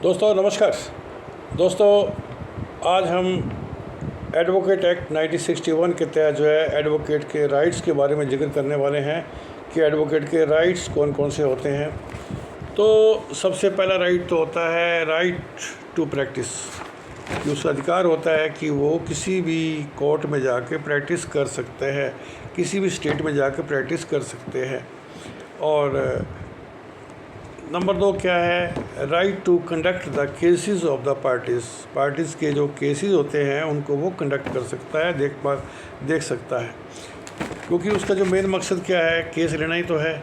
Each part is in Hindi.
दोस्तों नमस्कार। दोस्तों आज हम एडवोकेट एक्ट 1961 के तहत जो है एडवोकेट के राइट्स के बारे में जिक्र करने वाले हैं कि एडवोकेट के राइट्स कौन कौन से होते हैं। तो सबसे पहला राइट तो होता है राइट टू प्रैक्टिस, कि उसका अधिकार होता है कि वो किसी भी कोर्ट में जाके प्रैक्टिस कर सकते हैं, किसी भी स्टेट में जाके प्रैक्टिस कर सकते हैं। और नंबर 2 क्या है, right to conduct the cases of the parties के जो केसेस होते हैं उनको वो कंडक्ट कर सकता है, देख सकता है, क्योंकि उसका जो मेन मकसद क्या है, केस लेना ही तो है।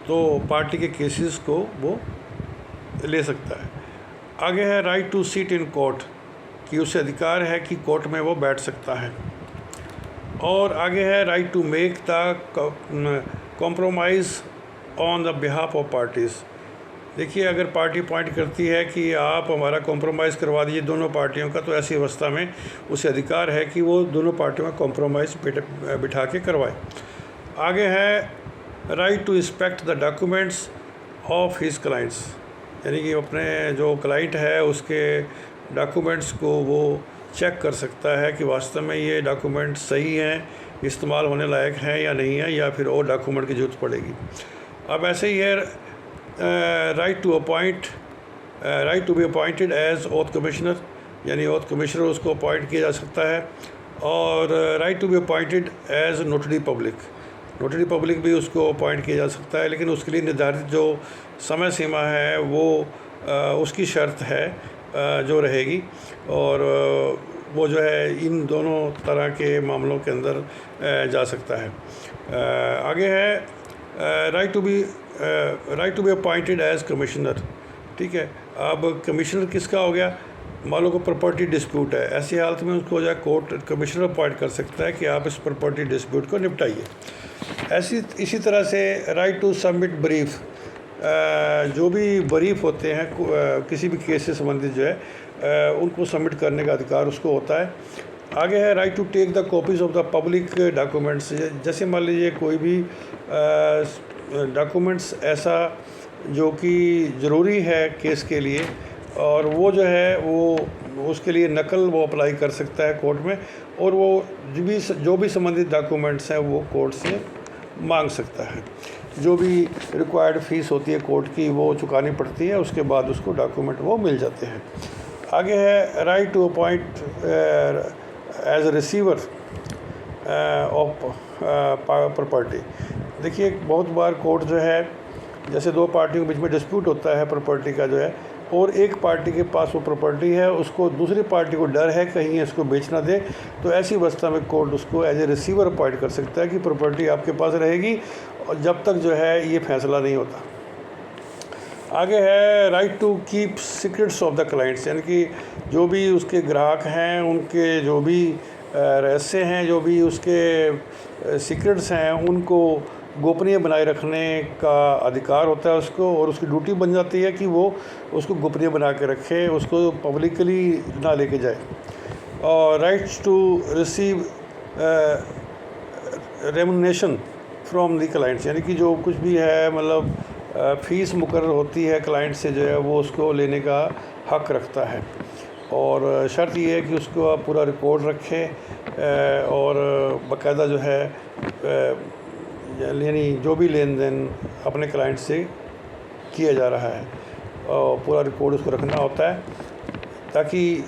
तो पार्टी के केसेस को वो ले सकता है। आगे है right to seat in court, कि उसे अधिकार है कि कोर्ट में वो बैठ सकता है। और आगे है right to make the compromise on the behalf of parties. देखिए, अगर पार्टी पॉइंट करती है कि आप हमारा कॉम्प्रोमाइज़ करवा दीजिए दोनों पार्टियों का, तो ऐसी अवस्था में उसे अधिकार है कि वो दोनों पार्टियों में कॉम्प्रोमाइज़ बिठा के करवाए। आगे है right to inspect the documents of his clients, यानी कि अपने जो क्लाइंट है उसके डॉक्यूमेंट्स को वो चेक कर सकता है कि वास्तव में ये डॉक्यूमेंट सही हैं, इस्तेमाल होने लायक हैं या नहीं है, या फिर और डॉक्यूमेंट की ज़रूरत पड़ेगी। अब ऐसे ही है right to be appointed as oath commissioner, यानी ओथ कमिश्नर उसको अपॉइंट किया जा सकता है। और right to be appointed as notary public भी उसको अपॉइंट किया जा सकता है, लेकिन उसके लिए निर्धारित जो समय सीमा है वो उसकी शर्त है जो रहेगी। और वो जो है इन दोनों तरह के मामलों के अंदर जा सकता है। आगे है right to be appointed as commissioner. ठीक है, अब कमिश्नर किसका हो गया, मान लो को प्रॉपर्टी डिस्प्यूट है, ऐसी हालत में उसको जो है कोर्ट कमिश्नर अपॉइंट कर सकता है कि आप इस प्रॉपर्टी डिस्प्यूट को निपटाइए। इसी तरह से राइट टू सबमिट ब्रीफ, जो भी ब्रीफ होते हैं किसी भी केस से संबंधित जो है उनको सबमिट करने का अधिकार उसको होता है। आगे है right to take the copies of the public documents, जैसे मान लीजिए कोई भी डॉक्यूमेंट्स ऐसा जो कि ज़रूरी है केस के लिए, और वो जो है वो उसके लिए नकल वो अप्लाई कर सकता है कोर्ट में, और वो जो भी संबंधित डॉक्यूमेंट्स हैं वो कोर्ट से मांग सकता है। जो भी रिक्वायर्ड फ़ीस होती है कोर्ट की वो चुकानी पड़ती है, उसके बाद उसको डॉक्यूमेंट वो मिल जाते हैं। आगे है right to appoint as a receiver of property. देखिए, बहुत बार कोर्ट जो है, जैसे दो पार्टियों के बीच में डिस्प्यूट होता है प्रॉपर्टी का जो है, और एक पार्टी के पास वो प्रॉपर्टी है, उसको दूसरी पार्टी को डर है कहीं इसको बेच ना दे, तो ऐसी अवस्था में कोर्ट उसको एज ए रिसीवर अपॉइंट कर सकता है कि प्रॉपर्टी आपके पास रहेगी और जब तक जो है ये फैसला नहीं होता। आगे है right to keep secrets of the clients, यानी कि जो भी उसके ग्राहक हैं उनके जो भी रहस्य हैं, जो भी उसके सीक्रेट्स हैं, उनको गोपनीय बनाए रखने का अधिकार होता है उसको, और उसकी ड्यूटी बन जाती है कि वो उसको गोपनीय बना के रखे, उसको पब्लिकली ना लेके जाए। और rights to receive remuneration from the clients, यानी कि जो कुछ भी है मतलब फ़ीस मुकर्रर होती है क्लाइंट से जो है वो उसको लेने का हक़ रखता है। और शर्त ये है कि उसको आप पूरा रिकॉर्ड रखें और बाकायदा जो है यानी जो भी लेन देन अपने क्लाइंट से किया जा रहा है और पूरा रिकॉर्ड उसको रखना होता है, ताकि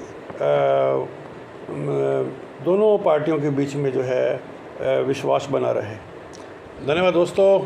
दोनों पार्टियों के बीच में जो है विश्वास बना रहे। धन्यवाद दोस्तों।